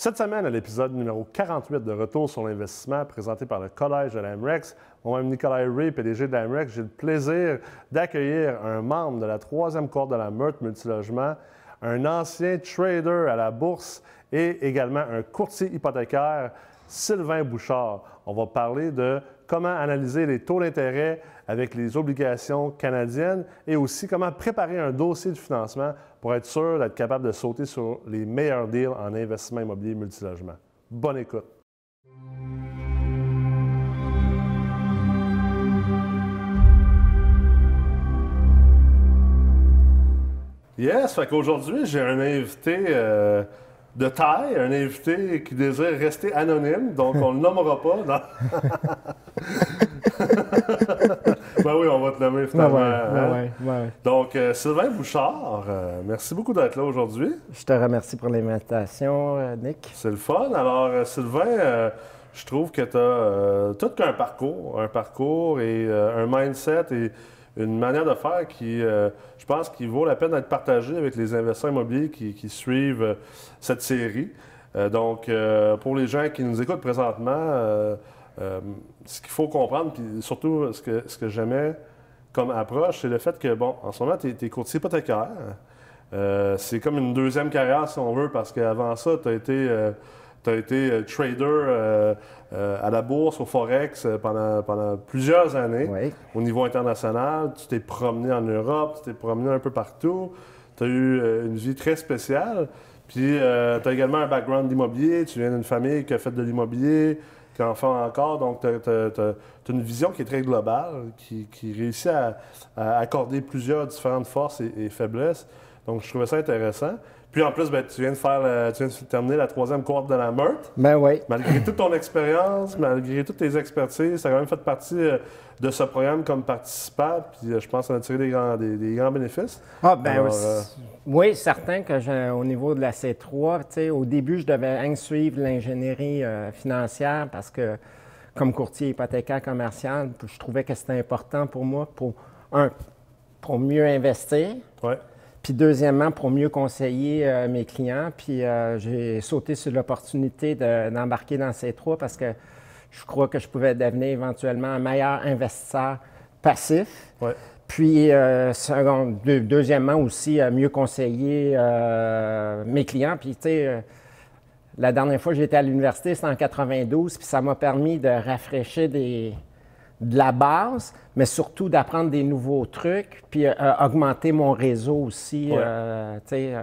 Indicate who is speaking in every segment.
Speaker 1: Cette semaine, à l'épisode numéro 48 de Retour sur l'investissement présenté par le Collège de l'AMREX, moi-même Nicolas Ray, PDG de l'AMREX, j'ai le plaisir d'accueillir un membre de la troisième cohorte de la Meurthe Multilogement, un ancien trader à la bourse et également un courtier hypothécaire, Sylvain Bouchard. On va parler de comment analyser les taux d'intérêt avec les obligations canadiennes et aussi comment préparer un dossier de financement pour être sûr d'être capable de sauter sur les meilleurs deals en investissement immobilier multilogement. Bonne écoute! Yes, fait qu'aujourd'hui, j'ai un invité de taille, un invité qui désire rester anonyme, donc on ne le nommera pas. Ben oui, on va te nommer finalement.
Speaker 2: Ouais.
Speaker 1: Donc, Sylvain Bouchard, merci beaucoup d'être là aujourd'hui.
Speaker 2: Je te remercie pour l'invitation, Nick.
Speaker 1: C'est le fun. Alors, Sylvain, je trouve que tu as tout qu'un parcours et un mindset et une manière de faire qui, je pense, qui vaut la peine d'être partagée avec les investisseurs immobiliers qui suivent cette série. Donc, pour les gens qui nous écoutent présentement, ce qu'il faut comprendre, puis surtout ce que j'aimais comme approche, c'est le fait que, bon, en ce moment, tu es courtier hypothécaire. C'est comme une deuxième carrière, si on veut, parce qu'avant ça, tu as été trader à la bourse, au Forex pendant plusieurs années.
Speaker 2: Oui.
Speaker 1: Au niveau international. Tu t'es promené en Europe, tu t'es promené un peu partout. Tu as eu une vie très spéciale. Puis, tu as également un background d'immobilier. Tu viens d'une famille qui a fait de l'immobilier, qui en fait encore. Donc, tu as une vision qui est très globale, qui réussit à accorder plusieurs différentes forces et faiblesses. Donc, je trouvais ça intéressant. Puis en plus, ben, tu viens de terminer la troisième cohorte de la Meurthe.
Speaker 2: Ben oui.
Speaker 1: Malgré toute ton expérience, malgré toutes tes expertises, tu as quand même fait partie de ce programme comme participant. Puis je pense qu'on a tiré des grands bénéfices.
Speaker 2: Ah, ben
Speaker 1: alors,
Speaker 2: oui, certain que au niveau de la C3, tu sais, au début, je devais suivre l'ingénierie financière parce que, comme courtier hypothécaire commercial, je trouvais que c'était important pour moi pour mieux investir.
Speaker 1: Ouais.
Speaker 2: Puis deuxièmement, pour mieux conseiller mes clients. Puis j'ai sauté sur l'opportunité d'embarquer dans C3 parce que je crois que je pouvais devenir éventuellement un meilleur investisseur passif.
Speaker 1: Ouais.
Speaker 2: Puis deuxièmement aussi, mieux conseiller mes clients. Puis tu sais, la dernière fois que j'étais à l'université, c'était en 92, puis ça m'a permis de rafraîchir de la base, mais surtout d'apprendre des nouveaux trucs, puis augmenter mon réseau aussi.
Speaker 1: Ouais.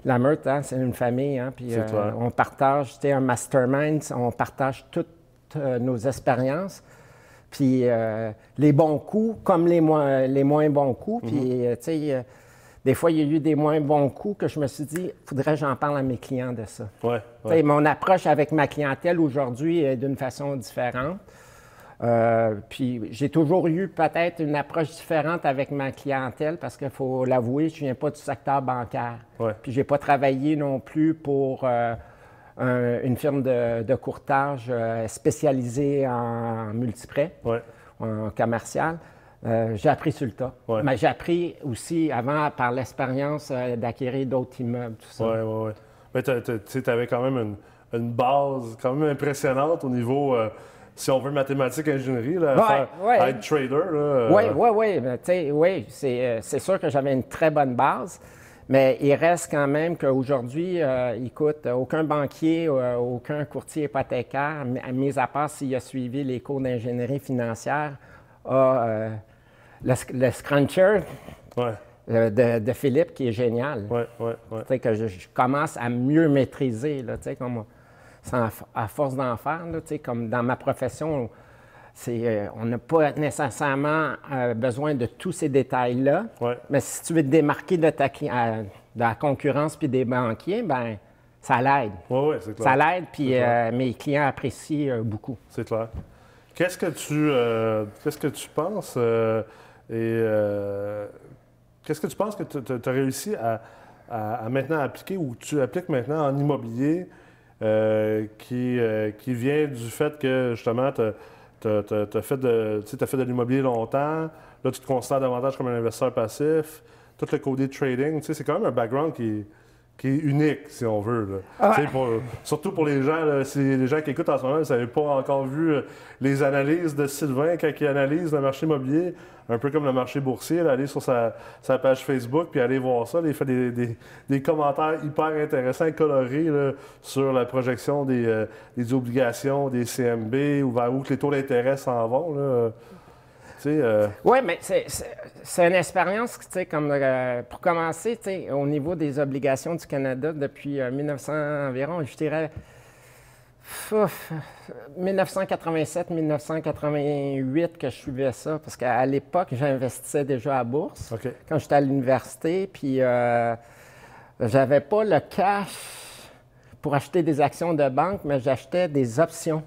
Speaker 2: La Meurthe, hein, c'est une famille, hein, puis on partage, un mastermind, on partage toutes nos expériences, puis les bons coups comme les moins bons coups. Puis, des fois, il y a eu des moins bons coups que je me suis dit, faudrait que j'en parle à mes clients de ça.
Speaker 1: Ouais.
Speaker 2: Mon approche avec ma clientèle aujourd'hui est d'une façon différente. Puis j'ai toujours eu peut-être une approche différente avec ma clientèle parce qu'il faut l'avouer, je ne viens pas du secteur bancaire.
Speaker 1: Ouais.
Speaker 2: Puis je n'ai pas travaillé non plus pour une firme de courtage spécialisée en multiprêt, en commercial. J'ai appris sur le tas.
Speaker 1: Ouais.
Speaker 2: Mais j'ai appris aussi avant par l'expérience d'acquérir d'autres immeubles, tout ça.
Speaker 1: Oui. Mais tu avais quand même une base quand même impressionnante au niveau... si on veut mathématiques, ingénierie, là, à être trader.
Speaker 2: Oui. C'est sûr que j'avais une très bonne base, mais il reste quand même qu'aujourd'hui, écoute, aucun banquier, aucun courtier hypothécaire, mis à part s'il a suivi les cours d'ingénierie financière, a le scruncher de Philippe qui est génial.
Speaker 1: Oui.
Speaker 2: Que je commence à mieux maîtriser, là, comme... À force d'en faire, là, comme dans ma profession, on n'a pas nécessairement besoin de tous ces détails-là.
Speaker 1: Ouais.
Speaker 2: Mais si tu veux te démarquer de la concurrence puis des banquiers, ben ça l'aide.
Speaker 1: Oui, c'est clair.
Speaker 2: Ça l'aide, puis mes clients apprécient beaucoup.
Speaker 1: C'est clair. Qu'est-ce que tu penses qu'est-ce que tu penses que tu as réussi à maintenant appliquer ou tu appliques maintenant en immobilier qui vient du fait que, justement, tu as fait de l'immobilier longtemps, là, tu te considères davantage comme un investisseur passif, tout le côté trading, c'est quand même un background qui qui est unique, si on veut. Là.
Speaker 2: Ah.
Speaker 1: Surtout pour les gens, là, si les gens qui écoutent en ce moment, vous n'avez pas encore vu les analyses de Sylvain quand il analyse le marché immobilier, un peu comme le marché boursier, là, aller sur sa page Facebook puis aller voir ça. Là, il fait des commentaires hyper intéressants, colorés là, sur la projection des obligations, des CMB, ou vers où que les taux d'intérêt s'en vont. Là.
Speaker 2: Oui, mais c'est une expérience, comme pour commencer, au niveau des obligations du Canada depuis 1900 environ, je dirais 1987-1988 que je suivais ça, parce qu'à l'époque, j'investissais déjà à la bourse quand j'étais à l'université, puis j'avais pas le cash pour acheter des actions de banque, mais j'achetais des options.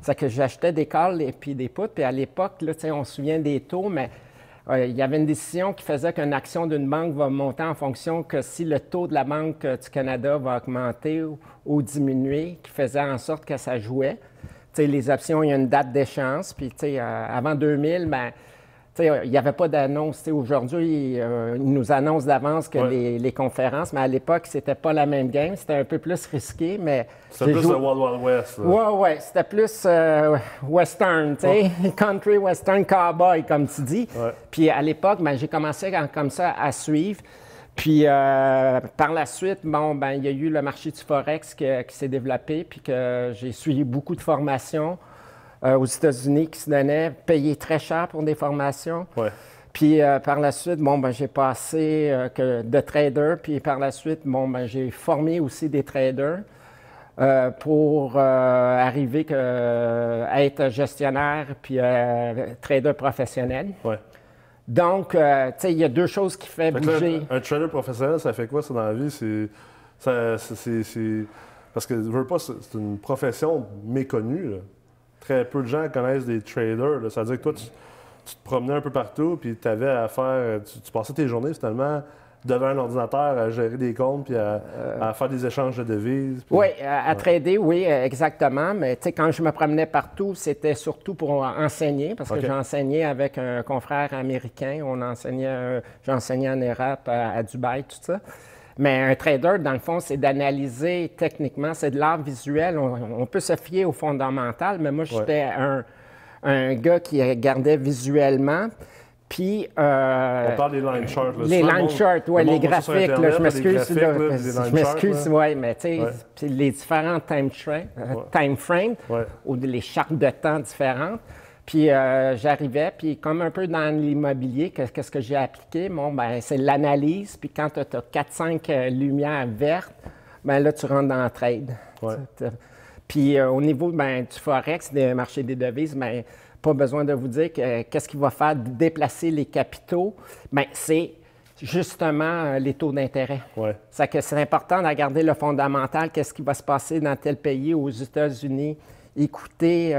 Speaker 2: C'est que j'achetais des calls et puis des puts. Puis à l'époque, là, on se souvient des taux, mais il y avait une décision qui faisait qu'une action d'une banque va monter en fonction que si le taux de la Banque du Canada va augmenter ou diminuer, qui faisait en sorte que ça jouait. Les options, il y a une date d'échéance. Puis avant 2000, ben, il n'y avait pas d'annonce. Aujourd'hui, ils nous annoncent d'avance que les conférences, mais à l'époque, c'était pas la même game. C'était un peu plus risqué, mais...
Speaker 1: C'était plus le Wild Wild West.
Speaker 2: Oui. C'était plus western, country western cowboy, comme tu dis. Puis à l'époque, ben, j'ai commencé comme ça à suivre. Puis par la suite, ben, il y a eu le marché du Forex qui s'est développé, puis que j'ai suivi beaucoup de formations aux États-Unis qui se donnaient, payés très cher pour des formations. Puis par la suite, ben, j'ai passé de trader, puis par la suite, ben, j'ai formé aussi des traders pour arriver à être gestionnaire puis trader professionnel. Donc, tu sais, il y a deux choses qui font bouger.
Speaker 1: Là, un trader professionnel, ça fait quoi ça dans la vie? Parce que, je veux pas, c'est une profession méconnue. Là. Très peu de gens connaissent des traders. Là. Ça veut dire que toi, tu te promenais un peu partout, puis tu avais à faire... Tu passais tes journées, finalement, devant un ordinateur, à gérer des comptes, puis à faire des échanges de devises. Puis...
Speaker 2: Oui, à trader, oui, exactement. Mais tu sais, quand je me promenais partout, c'était surtout pour enseigner, parce que j'enseignais avec un confrère américain. J'enseignais en Europe, à Dubaï, tout ça. Mais un trader, dans le fond, c'est d'analyser techniquement, c'est de l'art visuel. On peut se fier au fondamental, mais moi, j'étais un gars qui regardait visuellement. Puis,
Speaker 1: on parle des line charts.
Speaker 2: Les line charts, oui, les graphiques. Là, je m'excuse, oui, mais tu sais, les différents time frames ou les chartes de temps différentes. Puis j'arrivais, puis comme un peu dans l'immobilier, qu'est-ce que j'ai appliqué? Bon, ben c'est l'analyse, puis quand tu as 4-5 lumières vertes, ben là, tu rentres dans le trade. Puis au niveau du Forex, des marchés des devises, bien, pas besoin de vous dire qu'est-ce qui va faire déplacer les capitaux. Bien, c'est justement les taux d'intérêt. C'est important de regarder le fondamental, qu'est-ce qui va se passer dans tel pays, aux États-Unis, écouter...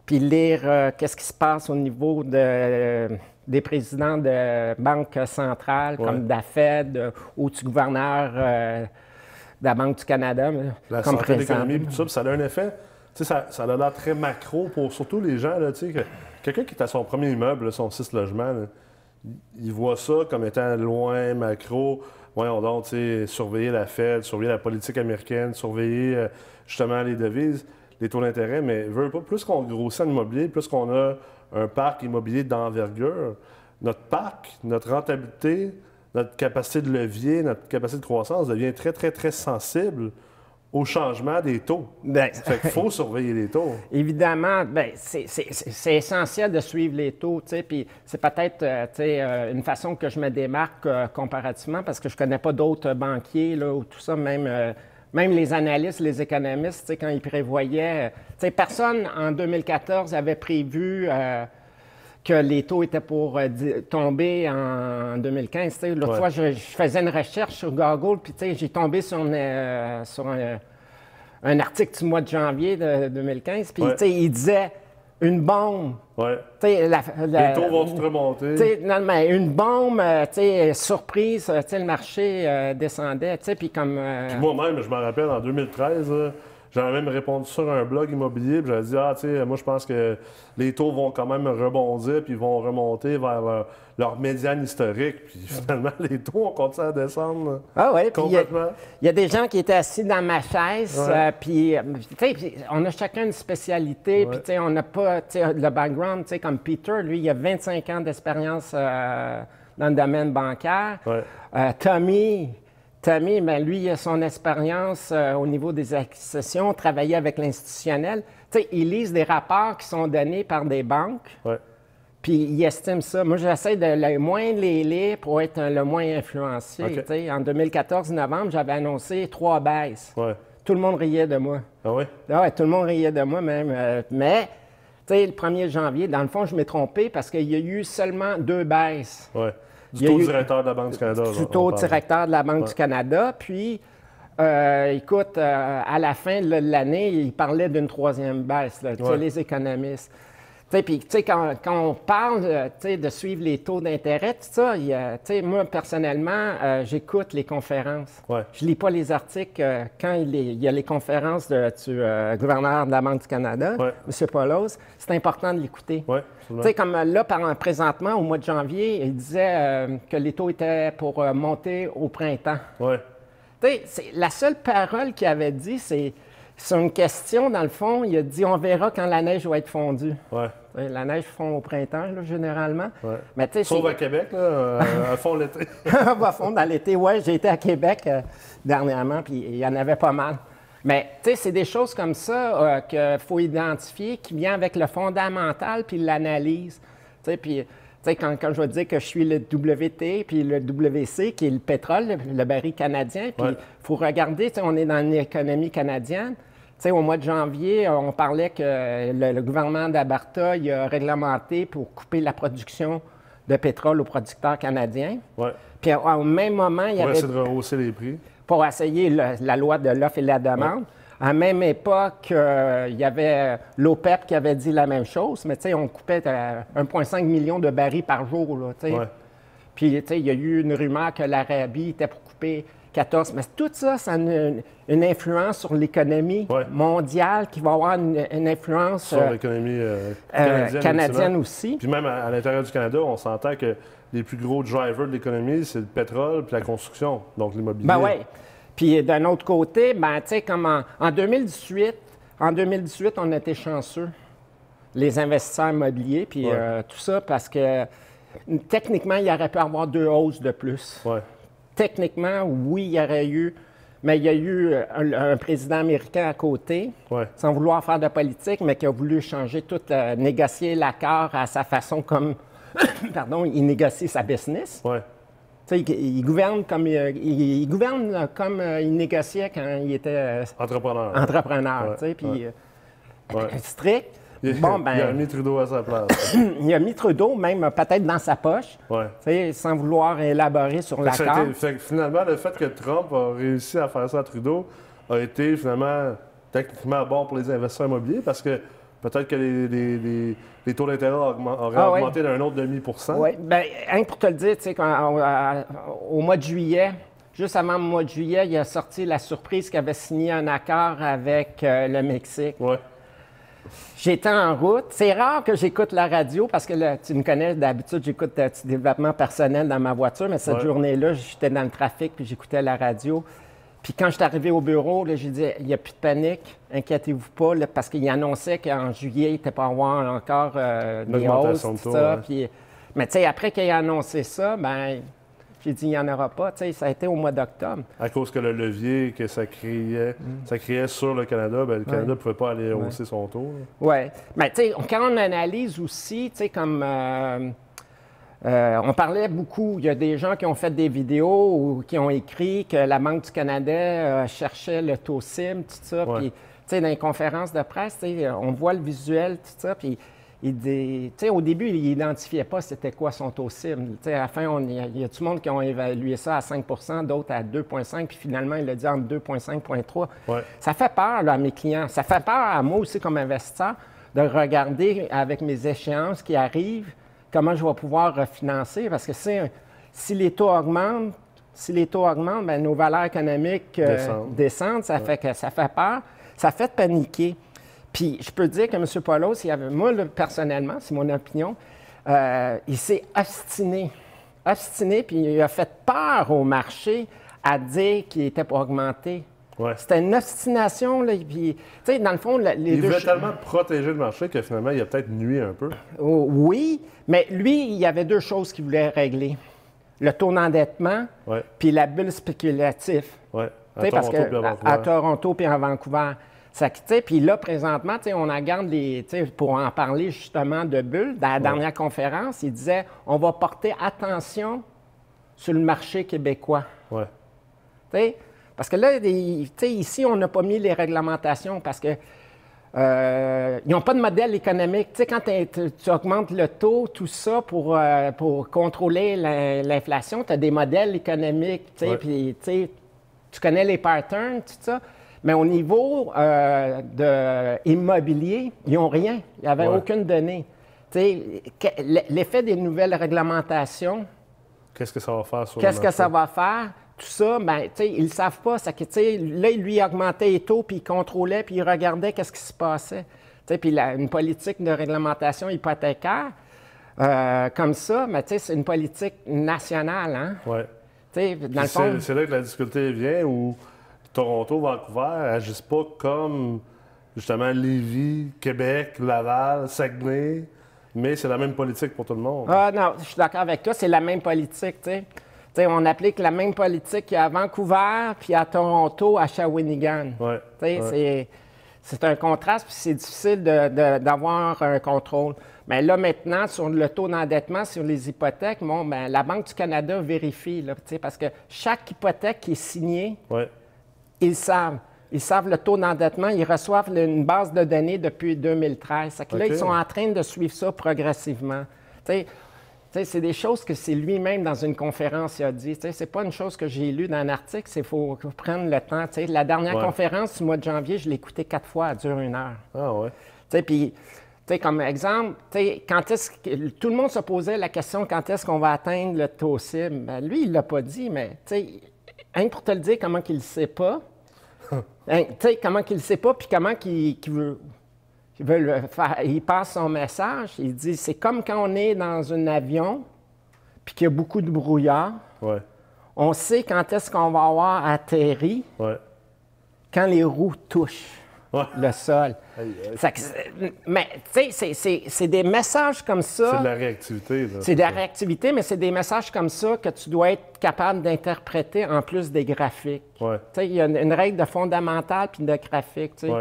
Speaker 2: puis lire qu'est-ce qui se passe au niveau des présidents de banques centrales, comme de la Fed ou du gouverneur de la Banque du Canada.
Speaker 1: La santé de l'économie, tout ça, puis ça a un effet. Ça a l'air très macro pour surtout les gens. Quelqu'un qui est à son premier immeuble, son 6 logements, là, il voit ça comme étant loin, macro. Voyons donc, surveiller la Fed, surveiller la politique américaine, surveiller justement les devises. Les taux d'intérêt, mais plus qu'on grossit en immobilier, plus qu'on a un parc immobilier d'envergure, notre parc, notre rentabilité, notre capacité de levier, notre capacité de croissance devient très, très, très sensible au changement des taux. Fait qu'il faut surveiller les taux.
Speaker 2: Évidemment, c'est essentiel de suivre les taux, puis c'est peut-être une façon que je me démarque comparativement parce que je ne connais pas d'autres banquiers là, ou tout ça, même les analystes, les économistes, quand ils prévoyaient... personne en 2014 avait prévu que les taux étaient pour tomber en 2015. L'autre fois, je faisais une recherche sur Google, puis j'ai tombé sur un article du mois de janvier de 2015, puis il disait une bombe.
Speaker 1: Les taux vont tout remonter.
Speaker 2: Non, mais une bombe, surprise, le marché descendait, puis comme...
Speaker 1: Puis moi-même, je me rappelle, en 2013, j'avais même répondu sur un blog immobilier, puis j'avais dit, ah, tu sais, moi, je pense que les taux vont quand même rebondir, puis ils vont remonter vers leur médiane historique. Puis finalement, les taux ont continué à descendre
Speaker 2: Ah oui, puis
Speaker 1: complètement.
Speaker 2: il y a des gens qui étaient assis dans ma chaise,
Speaker 1: Ouais.
Speaker 2: puis tu sais, on a chacun une spécialité, puis tu sais, on n'a pas tu sais, le background, tu sais, comme Peter, lui, il a 25 ans d'expérience dans le domaine bancaire.
Speaker 1: Ouais.
Speaker 2: Tommy, ben, lui, il a son expérience au niveau des accessions, travailler avec l'institutionnel. Tu sais, il lise des rapports qui sont donnés par des banques,
Speaker 1: Ouais.
Speaker 2: puis il estime ça. Moi, j'essaie de le moins les lire pour être le moins influencé.
Speaker 1: OK.
Speaker 2: Tu sais, en 2014, novembre, j'avais annoncé 3 baisses.
Speaker 1: Ouais.
Speaker 2: Tout le monde riait de moi.
Speaker 1: Ah oui?
Speaker 2: Ah ouais, tout le monde riait de moi même. Mais, tu sais, le 1er janvier, dans le fond, je m'ai trompé parce qu'il y a eu seulement 2 baisses.
Speaker 1: Ouais.
Speaker 2: Il
Speaker 1: Du
Speaker 2: y a
Speaker 1: taux
Speaker 2: eu-
Speaker 1: directeur de la Banque du Canada.
Speaker 2: Du
Speaker 1: on
Speaker 2: taux
Speaker 1: parle.
Speaker 2: directeur de la Banque
Speaker 1: Ouais.
Speaker 2: du Canada. Puis, écoute, à la fin de l'année, il parlait d'une 3e baisse, là, tu sais,
Speaker 1: Ouais.
Speaker 2: les économistes. Tu sais, puis, tu sais, quand on parle tu sais, de suivre les taux d'intérêt, tout ça, tu sais, moi, personnellement, j'écoute les conférences.
Speaker 1: Ouais.
Speaker 2: Je lis pas les articles quand il y a les conférences du gouverneur de la Banque du Canada,
Speaker 1: Ouais.
Speaker 2: M. Paulos. C'est important de l'écouter.
Speaker 1: Oui,
Speaker 2: Tu
Speaker 1: absolument.
Speaker 2: sais, comme là, présentement, au mois de janvier, il disait que les taux étaient pour monter au printemps.
Speaker 1: Ouais.
Speaker 2: Tu sais, la seule parole qu'il avait dit, c'est une question, dans le fond, il a dit « on verra quand la neige va être fondue
Speaker 1: Ouais. ».
Speaker 2: La neige fond au printemps, là, généralement.
Speaker 1: Ouais.
Speaker 2: Mais tu sais,
Speaker 1: Sauf à Québec, là, à fond l'été.
Speaker 2: on va fondre dans l'été. Oui, j'ai été à Québec dernièrement, puis il y en avait pas mal. Mais tu sais, c'est des choses comme ça qu'il faut identifier, qui viennent avec le fondamental puis l'analyse. Tu sais, puis... Tu sais, quand je vais dire que je suis le WT puis le WC, qui est le pétrole, le baril canadien, puis il
Speaker 1: Ouais.
Speaker 2: faut regarder, tu sais, on est dans une économie canadienne. Tu sais, au mois de janvier, on parlait que le gouvernement d'Alberta, il a réglementé pour couper la production de pétrole aux producteurs canadiens.
Speaker 1: Ouais.
Speaker 2: Puis au même moment, il y
Speaker 1: Pour
Speaker 2: avait
Speaker 1: essayer de rehausser les prix.
Speaker 2: pour essayer la loi de l'offre et de la demande. À la même époque, il y avait l'OPEP qui avait dit la même chose, mais tu sais, on coupait 1,5 million de barils par jour, là, tu sais.
Speaker 1: Ouais.
Speaker 2: Puis, tu sais, il y a eu une rumeur que l'Arabie était pour couper 14. Mais tout ça, ça a une influence sur l'économie
Speaker 1: Ouais.
Speaker 2: mondiale qui va avoir une influence
Speaker 1: Sur l'économie canadienne.
Speaker 2: canadienne
Speaker 1: ultimement.
Speaker 2: aussi.
Speaker 1: Puis même à l'intérieur du Canada, on s'entend que les plus gros drivers de l'économie, c'est le pétrole puis la construction, donc l'immobilier.
Speaker 2: Ben oui. Puis d'un autre côté, ben, tu sais, comme en 2018, on a été chanceux, les investisseurs immobiliers, puis
Speaker 1: Ouais.
Speaker 2: tout ça, parce que techniquement, il y aurait pu avoir 2 hausses de plus.
Speaker 1: Ouais.
Speaker 2: Techniquement, oui, il y aurait eu, mais il y a eu un président américain à côté,
Speaker 1: Ouais.
Speaker 2: sans vouloir faire de politique, mais qui a voulu changer tout, négocier l'accord à sa façon comme, pardon, il négocie sa business.
Speaker 1: Ouais.
Speaker 2: Tu sais, il gouverne comme il gouverne comme il négociait quand il était
Speaker 1: Entrepreneur.
Speaker 2: entrepreneur,
Speaker 1: Ouais,
Speaker 2: tu sais, puis
Speaker 1: Ouais.
Speaker 2: strict.
Speaker 1: Il,
Speaker 2: Bon,
Speaker 1: il a
Speaker 2: ben,
Speaker 1: mis Trudeau à sa place.
Speaker 2: il a mis Trudeau même peut-être dans sa poche,
Speaker 1: Ouais.
Speaker 2: tu sais, sans vouloir élaborer sur
Speaker 1: Fait que ça a
Speaker 2: l'accord.
Speaker 1: été- fait que finalement, le fait que Trump a réussi à faire ça à Trudeau a été finalement techniquement bon pour les investisseurs immobiliers parce que peut-être que les taux d'intérêt auraient
Speaker 2: Ah ouais.
Speaker 1: augmenté d'un autre demi%.
Speaker 2: Oui, bien, rien que pour te le dire, tu sais, au mois de juillet, juste avant le mois de juillet, il a sorti la surprise qu'il avait signé un accord avec le Mexique.
Speaker 1: Ouais.
Speaker 2: J'étais en route. C'est rare que j'écoute la radio parce que là, tu me connais, d'habitude, j'écoute du développement personnel dans ma voiture, mais cette
Speaker 1: Ouais.
Speaker 2: journée-là, j'étais dans le trafic puis j'écoutais la radio. Puis quand je suis arrivé au bureau, là, j'ai dit il n'y a plus de panique, inquiétez-vous pas, là, parce qu'il annonçait qu'en juillet, il n'était pas avoir encore des hausses,
Speaker 1: L'augmentation de
Speaker 2: tout
Speaker 1: taux,
Speaker 2: ça.
Speaker 1: ouais.
Speaker 2: Puis, mais tu sais, après qu'il ait annoncé ça, ben j'ai dit il n'y en aura pas. Tu sais, ça a été au mois d'octobre.
Speaker 1: À cause que le levier que ça créait sur le Canada, ben, le Canada ne pouvait pas aller hausser son taux. là.
Speaker 2: Oui. Mais tu sais, quand on analyse aussi, tu sais, comme on parlait beaucoup, il y a des gens qui ont fait des vidéos ou qui ont écrit que la Banque du Canada cherchait le taux CIM, tout ça.
Speaker 1: Ouais.
Speaker 2: Puis, tu sais, dans les conférences de presse, tu sais, on voit le visuel, tout ça. Puis, tu sais, au début, il n'identifiait pas c'était quoi son taux CIM. Tu sais, à la fin, il y a tout le monde qui ont évalué ça à 5 d'autres à 2,5 puis finalement, il a dit entre 2,5 et 0,3.
Speaker 1: Ouais.
Speaker 2: Ça fait peur là, à mes clients. Ça fait peur à moi aussi comme investisseur de regarder avec mes échéances qui arrivent comment je vais pouvoir refinancer. Parce que si les taux augmentent, Si les taux augmentent, bien, nos valeurs économiques descendent. Ça fait peur. Ça fait paniquer. Puis je peux dire que M. Paulos, moi, personnellement, c'est mon opinion, il s'est obstiné, puis il a fait peur au marché à dire qu'il était pour augmenter.
Speaker 1: Ouais.
Speaker 2: C'était une obstination. Là, puis, dans le fond,
Speaker 1: il voulait tellement protéger le marché que finalement, il a peut-être nuit un peu.
Speaker 2: Oui, mais lui, il y avait deux choses qu'il voulait régler. Le taux d'endettement, puis la bulle spéculative.
Speaker 1: Oui,
Speaker 2: à Toronto puis à Vancouver. Puis là, présentement, on regarde pour en parler justement de bulle. Dans la dernière conférence, il disait on va porter attention sur le marché québécois.
Speaker 1: Oui.
Speaker 2: Parce que là, ici, on n'a pas mis les réglementations parce que ils n'ont pas de modèle économique. Quand tu augmentes le taux, tout ça, pour contrôler l'inflation, tu as des modèles économiques, puis tu connais les patterns, tout ça. Mais au niveau de immobilier, ils n'ont rien. Il n'y avait aucune donnée. L'effet des nouvelles réglementations.
Speaker 1: Qu'est-ce que ça va faire sur le marché?
Speaker 2: Qu'est-ce que ça va faire? Tout ça, bien, ils ne le savent pas. Là, lui, il augmentait les taux, puis il contrôlait, puis il regardait qu'est-ce qui se passait. Puis une politique de réglementation hypothécaire, comme ça, mais c'est une politique nationale. Hein?
Speaker 1: Oui. C'est là que la difficulté vient, où Toronto, Vancouver n'agissent pas comme, justement, Lévis, Québec, Laval, Saguenay, mais c'est la même politique pour tout le monde.
Speaker 2: Ah non, je suis d'accord avec toi, c'est la même politique, on applique la même politique à Vancouver puis à Toronto, à Shawinigan. C'est un contraste, puis c'est difficile d'avoir un contrôle. Mais là, maintenant, sur le taux d'endettement, sur les hypothèques, la Banque du Canada vérifie, là, parce que chaque hypothèque qui est signée, ils savent. Ils savent le taux d'endettement. Ils reçoivent une base de données depuis 2013. Là, ils sont en train de suivre ça progressivement. C'est des choses que c'est lui-même dans une conférence il a dit. C'est pas une chose que j'ai lue dans un article, il faut prendre le temps. La dernière conférence du mois de janvier, je l'ai écoutée 4 fois, elle dure 1 heure.
Speaker 1: Ah ouais.
Speaker 2: Puis, comme exemple, quand est-ce que tout le monde se posait la question quand est-ce qu'on va atteindre le taux cible? Ben, lui, il ne l'a pas dit, mais rien pour te le dire comment qu'il ne sait pas. Comment qu'il ne sait pas, puis comment qu'il veut. Il passe son message, il dit, c'est comme quand on est dans un avion, puis qu'il y a beaucoup de brouillard. On sait quand est-ce qu'on va avoir atterri, quand les roues touchent le sol. Mais tu sais, c'est des messages comme ça.
Speaker 1: C'est de la réactivité.
Speaker 2: C'est de la réactivité, mais c'est des messages comme ça que tu dois être capable d'interpréter en plus des graphiques. Tu sais, il y a une règle de fondamentale puis de graphique. Tu sais.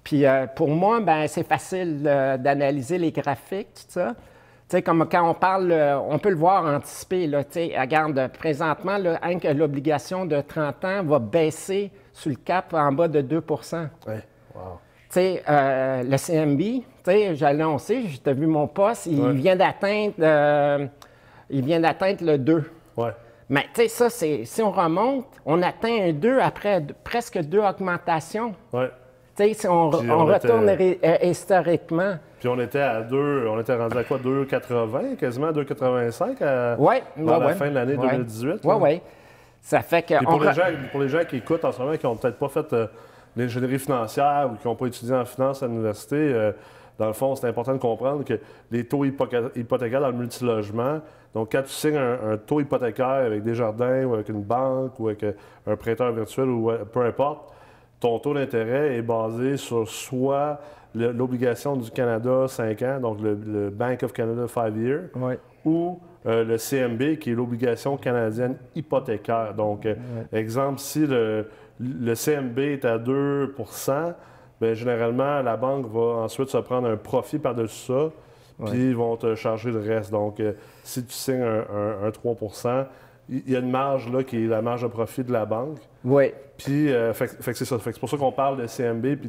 Speaker 2: Puis pour moi, ben c'est facile d'analyser les graphiques, tout ça. Tu sais, comme quand on parle, on peut le voir anticiper. Là, tu sais, regarde, présentement, là, l'obligation de 30 ans va baisser sur le cap en bas de 2
Speaker 1: Wow.
Speaker 2: Tu sais, le CMB, tu sais, j'ai annoncé, j'ai vu mon poste, il vient d'atteindre le 2. Mais tu sais, ça, si on remonte, on atteint un 2 après presque 2 augmentations. Tu sais, si on retourne historiquement.
Speaker 1: Puis on était à 2, on était rendu à quoi? 2,80, quasiment 2,85 à la fin de l'année 2018.
Speaker 2: Oui. Ça fait que...
Speaker 1: Pour les gens qui écoutent en ce moment, qui n'ont peut-être pas fait l'ingénierie financière ou qui n'ont pas étudié en finance à l'université, dans le fond, c'est important de comprendre que les taux hypothécaires dans le multilogement, donc quand tu signes un taux hypothécaire avec Desjardins ou avec une banque ou avec un prêteur virtuel ou peu importe, ton taux d'intérêt est basé sur soit l'obligation du Canada 5 ans, donc le Bank of Canada 5 years, ou le CMB, qui est l'obligation canadienne hypothécaire. Donc, exemple, si le CMB est à 2 bien, généralement, la banque va ensuite se prendre un profit par-dessus ça, puis ils vont te charger le reste. Donc, si tu signes un 3 il y a une marge là qui est la marge de profit de la banque. Puis, c'est ça. C'est pour ça qu'on parle de CMB et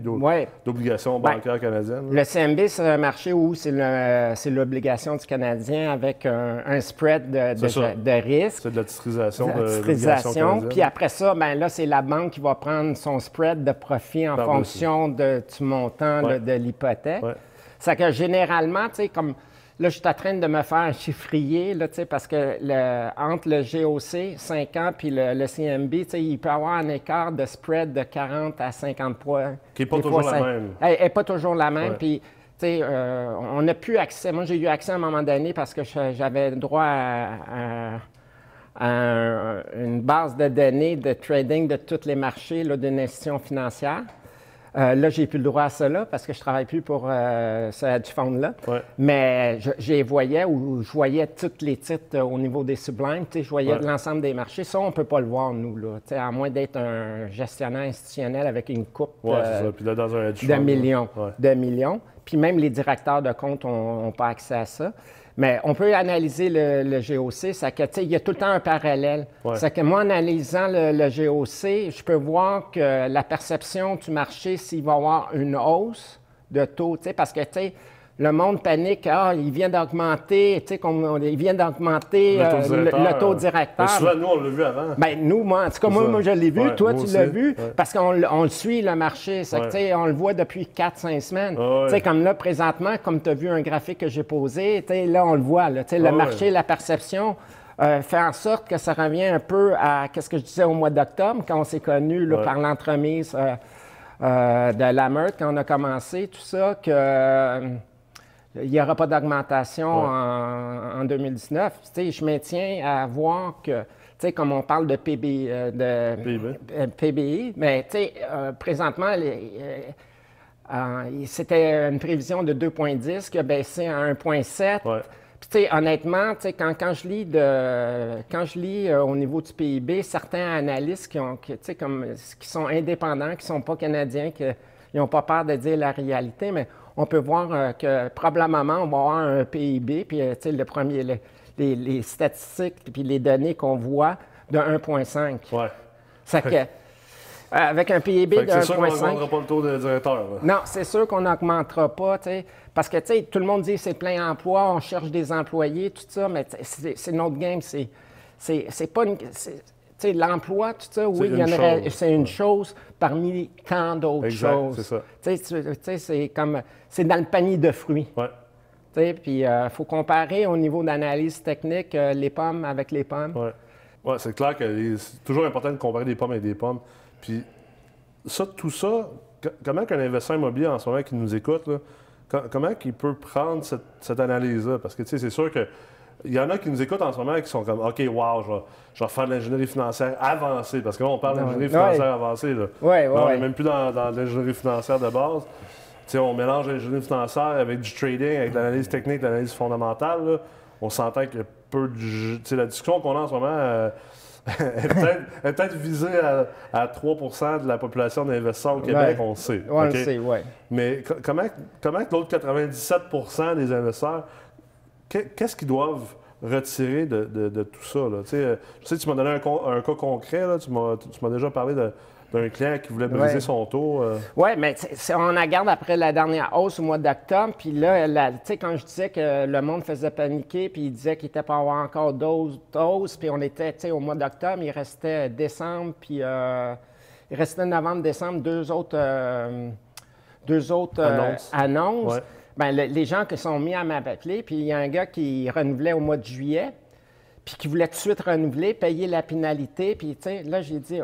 Speaker 1: d'obligations bancaires canadiennes.
Speaker 2: Le CMB, c'est un marché où c'est l'obligation du Canadien avec un spread de risque.
Speaker 1: C'est de la titrisation d'obligations canadiennes.
Speaker 2: Puis après ça, bien là, c'est la banque qui va prendre son spread de profit en fonction du montant de l'hypothèque. C'est que généralement, tu sais, comme Là, je suis en train de me faire un chiffrier, là, parce que entre le GOC, 5 ans, puis le CMB, il peut y avoir un écart de spread de 40 à 50 points.
Speaker 1: Qui n'est pas toujours la même.
Speaker 2: Elle n'est pas toujours la même.
Speaker 1: Ouais.
Speaker 2: Puis, on n'a plus accès. Moi, j'ai eu accès à un moment donné parce que j'avais droit à une base de données de trading de tous les marchés d'une institution financière. Là, j'ai plus le droit à cela parce que je ne travaille plus pour ce hedge fund-là.
Speaker 1: Ouais.
Speaker 2: Mais je voyais tous les titres au niveau des sublimes. Je voyais l'ensemble des marchés. Ça, on ne peut pas le voir, nous, là, à moins d'être un gestionnaire institutionnel avec une coupe
Speaker 1: c'est ça. Puis là, dans un hedge
Speaker 2: de
Speaker 1: fund,
Speaker 2: millions. De millions. Puis même les directeurs de compte n'ont pas accès à ça. Mais on peut analyser le GOC, c'est que, il y a tout le temps un parallèle.
Speaker 1: Ouais.
Speaker 2: C'est que moi, en analysant le GOC, je peux voir que la perception du marché, s'il va y avoir une hausse de taux, parce que, le monde panique, il vient d'augmenter, il vient d'augmenter le taux directeur.
Speaker 1: Souvent, nous, on l'a vu avant.
Speaker 2: Bien, nous, moi, en tout cas, moi, je l'ai vu. Toi, tu l'as vu, parce qu'on le suit, le marché. C'est que, on le voit depuis 4-5 semaines. Comme là, présentement, comme tu as vu un graphique que j'ai posé, là, on le voit. Là, le marché, la perception fait en sorte que ça revient un peu à ce que je disais au mois d'octobre, quand on s'est connus par l'entremise de Lamert, quand on a commencé, tout ça, que... il n'y aura pas d'augmentation en 2019. Je maintiens à voir que, comme on parle de PBI, mais présentement, c'était une prévision de 2,10 qui a baissé à 1,7. Puis, honnêtement, quand je lis au niveau du PIB, certains analystes qui sont indépendants, qui ne sont pas canadiens, qui n'ont pas peur de dire la réalité, mais on peut voir que probablement, on va avoir un PIB, puis les statistiques, puis les données qu'on voit de 1,5. C'est que, avec un PIB de 1,5...
Speaker 1: C'est sûr qu'on n'augmentera pas le taux de directeur. Là.
Speaker 2: Non, c'est sûr qu'on n'augmentera pas, parce que tout le monde dit que c'est plein emploi, on cherche des employés, tout ça, mais c'est notre game, c'est pas une... l'emploi, tout ça, oui, c'est une chose parmi tant d'autres choses.
Speaker 1: C'est ça.
Speaker 2: C'est dans le panier de fruits. Puis il faut comparer au niveau d'analyse technique les pommes avec les pommes.
Speaker 1: Oui, c'est clair que c'est toujours important de comparer des pommes avec des pommes. Puis tout ça, comment qu'un investisseur immobilier en ce moment qui nous écoute, là, comment il peut prendre cette analyse-là? Parce que c'est sûr que il y en a qui nous écoutent en ce moment et qui sont comme « OK, wow, je vais faire de l'ingénierie financière avancée. » Parce que là, on parle d'ingénierie financière avancée. Là. On n'est même plus dans l'ingénierie financière de base. On mélange l'ingénierie financière avec du trading, avec de l'analyse technique, de l'analyse fondamentale. Là. On s'entend que la discussion qu'on a en ce moment est peut-être visée à 3 % de la population d'investisseurs au Québec, on le sait.
Speaker 2: On le sait, oui.
Speaker 1: Mais comment que l'autre 97 % des investisseurs... Qu'est-ce qu'ils doivent retirer de tout ça? Là? Je sais que tu m'as donné un cas concret. Là. Tu m'as déjà parlé d'un client qui voulait briser son taux.
Speaker 2: Oui, mais on regarde après la dernière hausse au mois d'octobre. Puis là, quand je disais que le monde faisait paniquer, puis il disait qu'il n'était pas avoir encore d'autres hausses, puis on était au mois d'octobre, il restait décembre, puis il restait novembre, décembre, deux autres annonces. Bien, les gens qui sont mis à m'appeler, puis il y a un gars qui renouvelait au mois de juillet, puis qui voulait tout de suite renouveler, payer la pénalité, puis là, j'ai dit,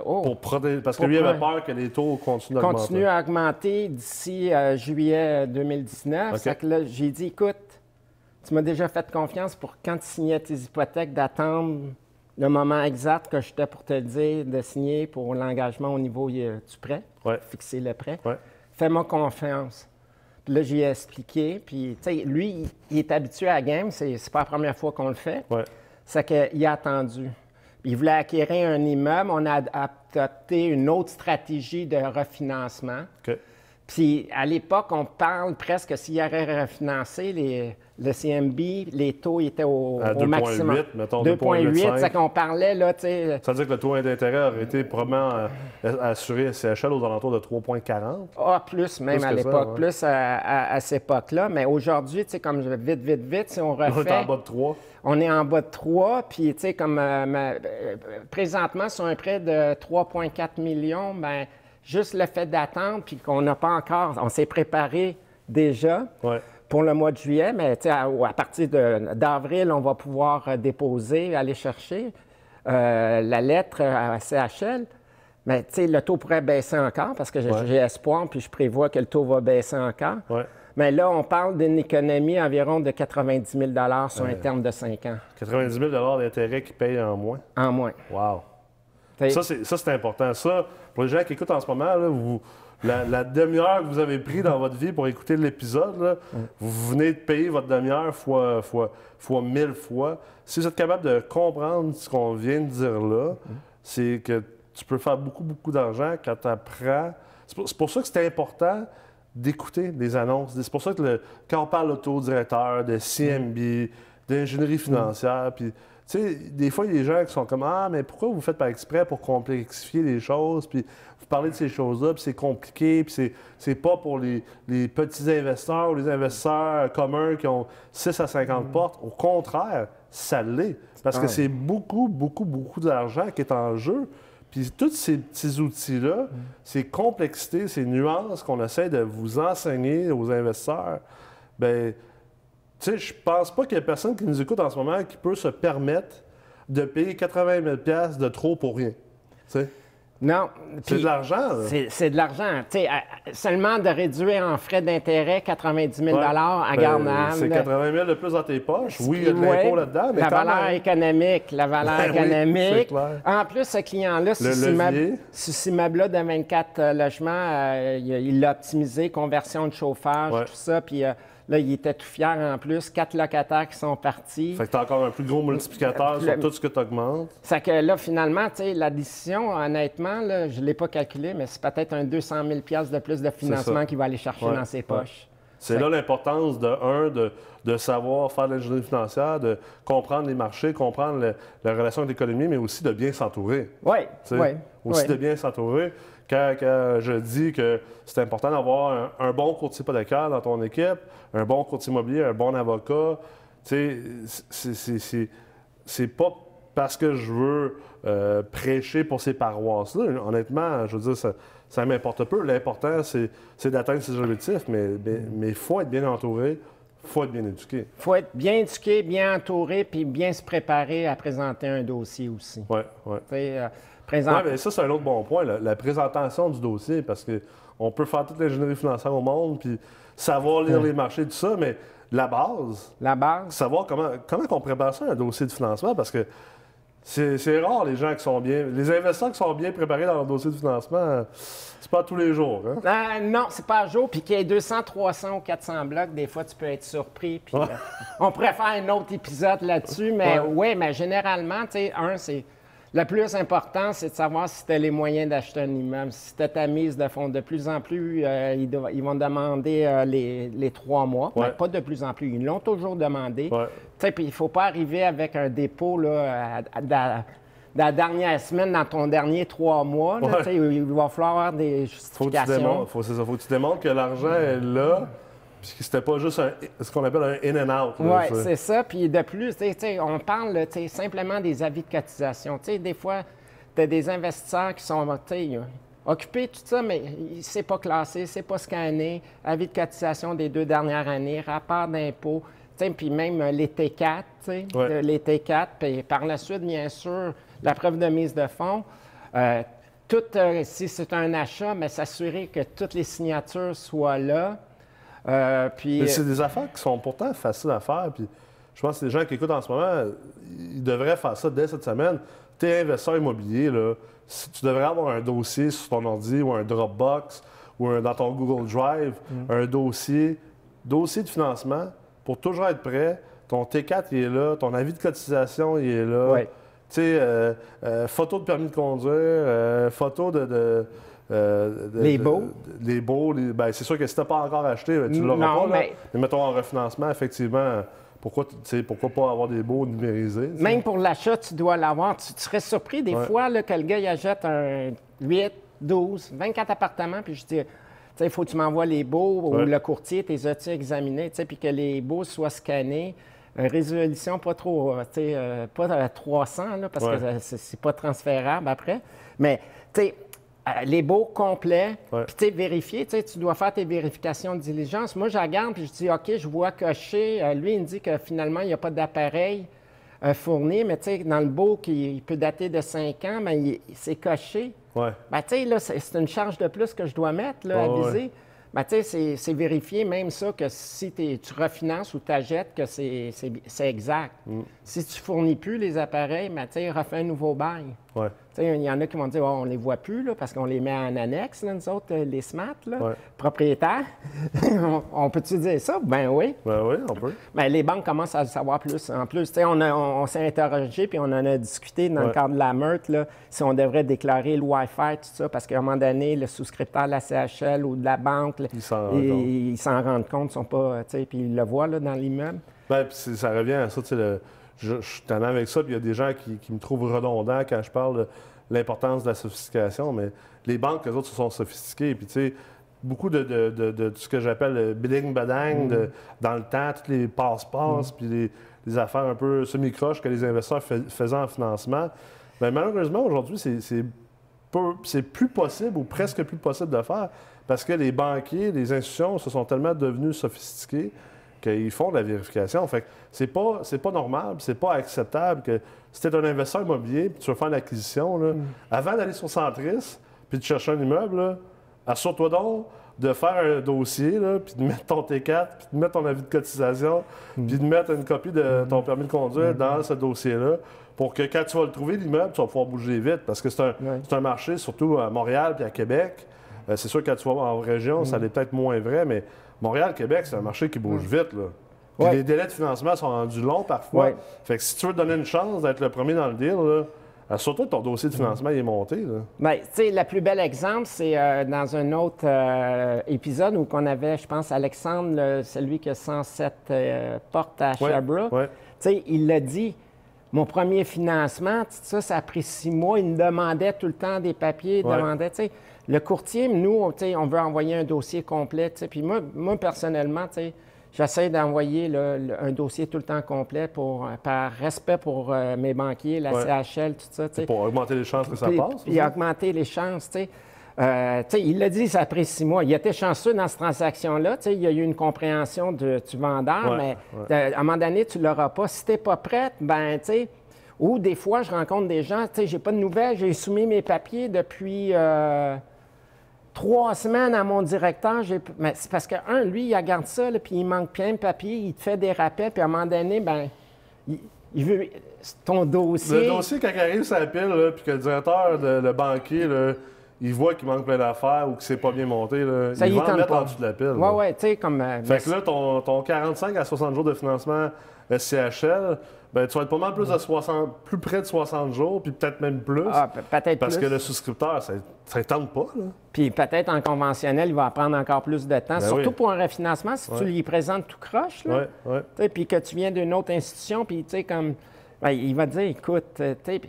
Speaker 1: parce que lui avait peur que les taux continuent d'augmenter.
Speaker 2: Continuent à augmenter d'ici juillet 2019. Okay. Que là, j'ai dit, écoute, tu m'as déjà fait confiance pour quand tu signais tes hypothèques d'attendre le moment exact que j'étais pour te dire de signer pour l'engagement au niveau du prêt, fixer le prêt. Fais-moi confiance. Puis là, j'y ai expliqué. Puis, tu sais, lui, il est habitué à la game. C'est pas la première fois qu'on le fait. C'est qu'il a attendu. Puis, il voulait acquérir un immeuble. On a adopté une autre stratégie de refinancement. Puis, à l'époque, on parle presque s'il aurait refinancé le CMB, les taux étaient au maximum. 2,8, c'est qu'on parlait, là, tu sais...
Speaker 1: Ça veut dire que le taux d'intérêt aurait été probablement assuré à CHL aux alentours de 3,40?
Speaker 2: Ah, plus même à l'époque, plus à cette époque-là. Mais aujourd'hui, tu sais, comme vite, si on refait...
Speaker 1: On est en bas de 3.
Speaker 2: On est en bas de 3, puis, tu sais, comme présentement, sur un prêt de 3,4 millions, bien, juste le fait d'attendre, puis qu'on n'a pas encore... On s'est préparé déjà... pour le mois de juillet, mais à partir d'avril, on va pouvoir déposer, aller chercher la lettre à CHL. Mais le taux pourrait baisser encore parce que j'ai espoir, puis je prévois que le taux va baisser encore.
Speaker 1: Ouais.
Speaker 2: Mais là, on parle d'une économie environ de 90 000 sur un terme de 5 ans.
Speaker 1: 90 000 d'intérêt qu'ils payent en moins.
Speaker 2: En moins.
Speaker 1: Wow. Ça, c'est important. Ça, pour les gens qui écoutent en ce moment, là, la demi-heure que vous avez pris dans votre vie pour écouter l'épisode, là, vous venez de payer votre demi-heure fois 1000 fois. Si vous êtes capable de comprendre ce qu'on vient de dire là, c'est que tu peux faire beaucoup, beaucoup d'argent quand tu apprends. C'est pour ça que c'est important d'écouter les annonces. C'est pour ça que quand on parle d'autodirecteur, de CMB, d'ingénierie financière, puis tu sais, des fois, il y a des gens qui sont comme « Ah, mais pourquoi vous faites par exprès pour complexifier les choses? » Puis vous parlez de ces choses-là, puis c'est compliqué, puis c'est pas pour les petits investisseurs ou les investisseurs communs qui ont 6 à 50 portes. Au contraire, ça l'est. Parce que c'est beaucoup, beaucoup, beaucoup d'argent qui est en jeu. Puis tous ces petits outils-là, ces complexités, ces nuances qu'on essaie de vous enseigner aux investisseurs, bien, tu sais, je pense pas qu'il y ait personne qui nous écoute en ce moment qui peut se permettre de payer 80 000 $ de trop pour rien. Tu sais?
Speaker 2: Non.
Speaker 1: C'est de l'argent, là.
Speaker 2: C'est de l'argent. Tu sais, seulement de réduire en frais d'intérêt 90 000 à Garnham.
Speaker 1: C'est 80 000 de plus dans tes poches. Oui, il y a de l'impôt là-dedans, mais
Speaker 2: la valeur économique. La valeur économique.
Speaker 1: Oui, clair.
Speaker 2: En plus, ce client-là, ce immeuble-là de 24 logements, il l'a optimisé, conversion de chauffage, tout ça, puis là, il était tout fier en plus. 4 locataires qui sont partis.
Speaker 1: Fait que tu as encore un plus gros multiplicateur sur tout ce que tu augmentes.
Speaker 2: C'est que là, finalement, tu sais, la décision, honnêtement, là, je ne l'ai pas calculé, mais c'est peut-être un 200 000 $ de plus de financement qu'il va aller chercher dans ses poches.
Speaker 1: C'est là l'importance de savoir faire de l'ingénierie financière, de comprendre les marchés, comprendre la relation avec l'économie, mais aussi de bien s'entourer.
Speaker 2: Oui,
Speaker 1: Aussi de bien s'entourer. Quand je dis que c'est important d'avoir un bon courtier hypothécaire dans ton équipe, un bon courtier immobilier, un bon avocat, tu sais, c'est pas parce que je veux prêcher pour ces paroisses-là. Honnêtement, je veux dire, ça m'importe peu. L'important, c'est d'atteindre ses objectifs, mais il faut être bien entouré, il faut être bien éduqué.
Speaker 2: Il faut être bien éduqué, bien entouré, puis bien se préparer à présenter un dossier aussi.
Speaker 1: Oui. Oui, mais ça, c'est un autre bon point, la présentation du dossier, parce qu'on peut faire toute l'ingénierie financière au monde, puis savoir lire les marchés, tout ça, mais la base, savoir comment on prépare ça, un dossier de financement, parce que c'est rare les investisseurs qui sont bien préparés dans leur dossier de financement, c'est pas tous les jours. Hein?
Speaker 2: Non, c'est pas à jour, puis qu'il y ait 200, 300 ou 400 blocs, des fois, tu peux être surpris, puis on pourrait faire un autre épisode là-dessus, mais mais généralement, tu sais, c'est... Le plus important, c'est de savoir si tu as les moyens d'acheter un immeuble. Si tu as ta mise de fonds, de plus en plus, ils vont demander les 3 mois. Mais pas de plus en plus. Ils l'ont toujours demandé. Puis il ne faut pas arriver avec un dépôt là, la dernière semaine, dans ton dernier 3 mois. Là, il va falloir avoir des justifications.
Speaker 1: Faut que tu démontres que l'argent est là. Puis que c'était pas juste ce qu'on appelle un in and out.
Speaker 2: Oui, c'est ça. Puis de plus, on parle simplement des avis de cotisation. Des fois, tu as des investisseurs qui sont occupés, tout ça, mais c'est pas classé, c'est pas scanné. Avis de cotisation des 2 dernières années, rapport d'impôt, puis même les T4, les T4. Puis par la suite, bien sûr, la preuve de mise de fonds. Si c'est un achat, mais s'assurer que toutes les signatures soient là.
Speaker 1: Mais c'est des affaires qui sont pourtant faciles à faire. Puis je pense que les gens qui écoutent en ce moment, ils devraient faire ça dès cette semaine. Tu es investisseur immobilier, là, tu devrais avoir un dossier sur ton ordi ou un Dropbox ou dans ton Google Drive, un dossier de financement pour toujours être prêt. Ton T4, il est là. Ton avis de cotisation, il est là. Tu sais, photo de permis de conduire, photo
Speaker 2: les baux.
Speaker 1: Les baux, c'est sûr que si tu n'as pas encore acheté, tu ne l'auras pas. Mais mettons en refinancement, effectivement, pourquoi pas avoir des baux numérisés?
Speaker 2: Même pour l'achat, tu dois l'avoir. Tu serais surpris des fois là, que le gars il achète un 8, 12, 24 appartements, puis je dis, il faut que tu m'envoies les baux ou le courtier, tes as-tu examinés, puis que les baux soient scannés. Résolution pas trop, pas 300, là, parce que c'est pas transférable après. Mais, tu sais, Les baux complets,
Speaker 1: Ouais.
Speaker 2: puis tu sais, vérifier, tu dois faire tes vérifications de diligence. Moi, je regarde, puis je dis, OK, je vois cocher. Lui, il me dit que finalement, il n'y a pas d'appareil fourni, mais tu sais, dans le baux qui peut dater de 5 ans, bien, c'est coché.
Speaker 1: Ouais.
Speaker 2: Ben, tu sais, là, c'est une charge de plus que je dois mettre, là, à
Speaker 1: Ouais,
Speaker 2: viser.
Speaker 1: ouais.
Speaker 2: Ben, tu sais, c'est vérifier même ça, que si tu refinances ou tu achètes, que c'est exact. Si tu fournis plus les appareils, ben, tu sais, refais un nouveau bail.
Speaker 1: Ouais.
Speaker 2: Tu sais, il y en a qui vont dire, oh, on les voit plus, là, parce qu'on les met en annexe, là, nous autres, les SMAT, là,
Speaker 1: Ouais.
Speaker 2: propriétaires. On peut-tu dire ça? Ben oui.
Speaker 1: Ben oui, on peut.
Speaker 2: Ben, les banques commencent à le savoir plus. En plus, tu sais, on s'est interrogé puis on en a discuté dans le
Speaker 1: Ouais.
Speaker 2: cadre de la meurtre, là, si on devrait déclarer le Wi-Fi, tout ça, parce qu'à un moment donné, le souscripteur de la CHL ou de la banque, là,
Speaker 1: Ils s'en rendent compte.
Speaker 2: ils s'en rendent compte, ils sont pas, tu sais, puis ils le voient là, dans l'immeuble.
Speaker 1: Ben, puis ça revient à ça, tu sais, je suis tannant avec ça, puis il y a des gens qui me trouvent redondant quand je parle de l'importance de la sophistication, mais les banques, eux autres, se sont sophistiquées, puis tu sais, beaucoup de ce que j'appelle le bidding badang, dans le temps, toutes les passe-passe, puis les affaires un peu semi-croches que les investisseurs faisaient en financement, bien, malheureusement, aujourd'hui, c'est plus possible ou presque plus possible de faire parce que les banquiers, les institutions se sont tellement devenus sophistiqués qu'ils font de la vérification. Fait que c'est pas normal, c'est pas acceptable que si tu es un investisseur immobilier puis tu veux faire une acquisition, là, avant d'aller sur Centris puis de chercher un immeuble, là, assure-toi donc de faire un dossier, là, puis de mettre ton T4, puis de mettre ton avis de cotisation, puis de mettre une copie de ton permis de conduire dans ce dossier-là, pour que quand tu vas le trouver, l'immeuble, tu vas pouvoir bouger vite, parce que c'est un marché, surtout à Montréal puis à Québec. C'est sûr que quand tu vas en région, ça l'est peut-être moins vrai, mais Montréal, Québec, c'est un marché qui bouge vite, là. Puis les délais de financement sont rendus longs parfois.
Speaker 2: Ouais.
Speaker 1: Fait que si tu veux te donner une chance d'être le premier dans le deal, là, assure-toi que ton dossier de financement il est monté, là.
Speaker 2: Bien, tu sais, le plus bel exemple, c'est dans un autre épisode où on avait, je pense, Alexandre, celui qui a 107 portes à Sherbrooke.
Speaker 1: Ouais.
Speaker 2: Tu sais, il l'a dit, mon premier financement, ça a pris 6 mois. Il me demandait tout le temps des papiers, il demandait, tu sais. Le courtier, nous, tu sais, on veut envoyer un dossier complet, tu sais. Puis moi, personnellement, tu sais, j'essaie d'envoyer un dossier tout le temps complet par respect pour mes banquiers, la CHL, tout ça. Tu sais.
Speaker 1: Pour augmenter les chances que ça passe.
Speaker 2: Puis augmenter les chances, tu sais. Tu sais, il l'a dit, ça a pris 6 mois. Il était chanceux dans cette transaction-là. Tu sais, il y a eu une compréhension du vendeur, mais à un moment donné, tu ne l'auras pas. Si tu n'es pas prête, ben, tu sais, ou des fois, je rencontre des gens, tu sais, j'ai pas de nouvelles, j'ai soumis mes papiers depuis 3 semaines à mon directeur. Mais c'est parce que, lui, il regarde ça, là, puis il manque plein de papiers, il te fait des rappels, puis à un moment donné, ben, il veut ton dossier.
Speaker 1: Le dossier, quand il arrive sur la pile, là, puis que le directeur, le banquier, là, il voit qu'il manque plein d'affaires ou que c'est pas bien monté, là,
Speaker 2: ça
Speaker 1: il va en
Speaker 2: tente
Speaker 1: mettre
Speaker 2: pas.
Speaker 1: en dessous de la pile.
Speaker 2: Oui, oui, tu sais, comme...
Speaker 1: Fait que là, ton 45 à 60 jours de financement SCHL, ben, tu vas être pas mal plus de 60, plus près de 60 jours, puis peut-être même plus.
Speaker 2: Ah, peut-être
Speaker 1: parce
Speaker 2: plus.
Speaker 1: que le souscripteur, ça ne tente pas, là.
Speaker 2: Puis peut-être en conventionnel, il va prendre encore plus de temps.
Speaker 1: Ben
Speaker 2: Surtout
Speaker 1: oui.
Speaker 2: pour un refinancement, si tu lui présentes tout croche, là.
Speaker 1: Oui.
Speaker 2: Tu sais, puis que tu viens d'une autre institution, puis tu sais, comme... ben, il va te dire, écoute, tu sais,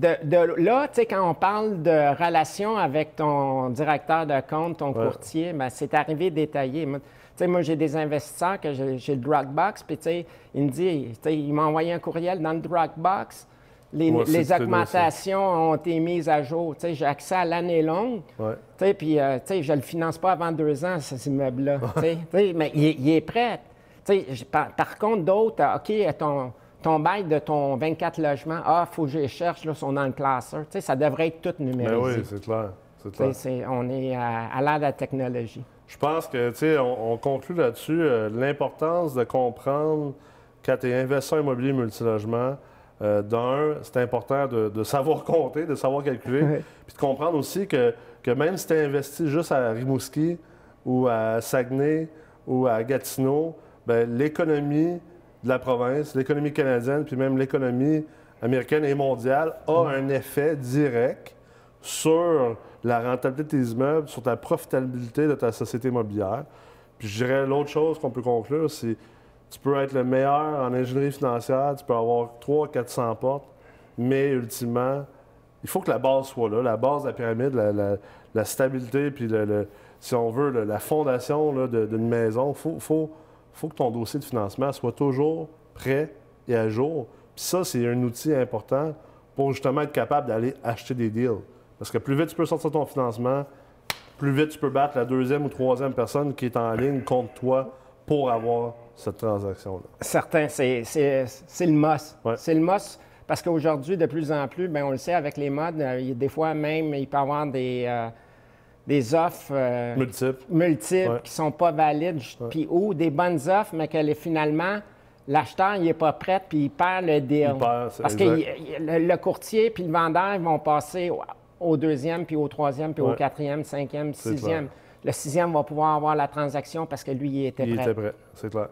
Speaker 2: là, tu sais, quand on parle de relation avec ton directeur de compte, ton courtier, ben, c'est arrivé détaillé. Tu sais, moi, j'ai des investisseurs que j'ai le Dropbox, puis tu sais, il me dit, tu sais, il m'a envoyé un courriel dans le Dropbox. Les augmentations ont été mises à jour. Tu sais, j'ai accès à l'année longue.
Speaker 1: Ouais.
Speaker 2: Tu sais, puis, tu sais, je ne le finance pas avant 2 ans, cet immeuble-là. Tu sais, mais il est prêt. Tu sais, par contre, d'autres, OK, ton bail de ton 24 logements, il faut que je les cherche, là, sont dans le classeur. Tu sais, ça devrait être tout numérisé.
Speaker 1: Ben oui, c'est clair. C'est clair.
Speaker 2: On est à l'ère de la technologie.
Speaker 1: Je pense que, tu sais, on conclut là-dessus l'importance de comprendre quand tu es investisseur immobilier multilogement, d'un, c'est important de savoir compter, de savoir calculer, puis de comprendre aussi que même si tu es investi juste à Rimouski ou à Saguenay ou à Gatineau, bien, l'économie de la province, l'économie canadienne, puis même l'économie américaine et mondiale a un effet direct sur la rentabilité de tes immeubles, sur ta profitabilité de ta société immobilière. Puis je dirais l'autre chose qu'on peut conclure, c'est tu peux être le meilleur en ingénierie financière, tu peux avoir 300-400 portes, mais ultimement, il faut que la base soit là, la base de la pyramide, la stabilité, puis si on veut, la fondation d'une maison. Il faut que ton dossier de financement soit toujours prêt et à jour. Puis ça, c'est un outil important pour justement être capable d'aller acheter des deals. Parce que plus vite tu peux sortir ton financement, plus vite tu peux battre la deuxième ou troisième personne qui est en ligne contre toi pour avoir cette transaction-là.
Speaker 2: Certain, c'est le must.
Speaker 1: Ouais.
Speaker 2: C'est le must parce qu'aujourd'hui, de plus en plus, bien, on le sait, avec les modes, il y a des fois même, il peut y avoir des offres multiples
Speaker 1: Ouais.
Speaker 2: qui ne sont pas valides, puis ou des bonnes offres, mais que finalement, l'acheteur n'est pas prêt, puis il perd le deal. Parce que le courtier puis le vendeur ils vont passer au deuxième, puis au troisième, puis au quatrième, cinquième, sixième. Le sixième va pouvoir avoir la transaction parce que lui, il était prêt.
Speaker 1: Il était prêt, c'est clair.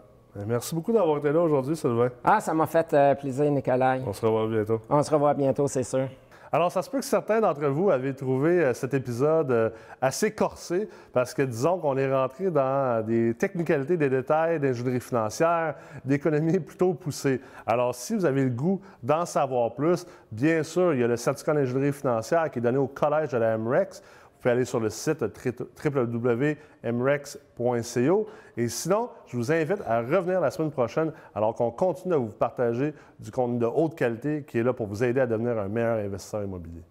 Speaker 1: Merci beaucoup d'avoir été là aujourd'hui, Sylvain.
Speaker 2: Ah, ça m'a fait plaisir, Nicolas.
Speaker 1: On se revoit bientôt.
Speaker 2: On se revoit bientôt, c'est sûr.
Speaker 1: Alors, ça se peut que certains d'entre vous avaient trouvé cet épisode assez corsé parce que, disons qu'on est rentré dans des technicalités, des détails d'ingénierie financière, d'économie plutôt poussée. Alors, si vous avez le goût d'en savoir plus, bien sûr, il y a le certificat d'ingénierie financière qui est donné au Collège de la MREX. Vous pouvez aller sur le site www.mrex.co. Et sinon, je vous invite à revenir la semaine prochaine alors qu'on continue à vous partager du contenu de haute qualité qui est là pour vous aider à devenir un meilleur investisseur immobilier.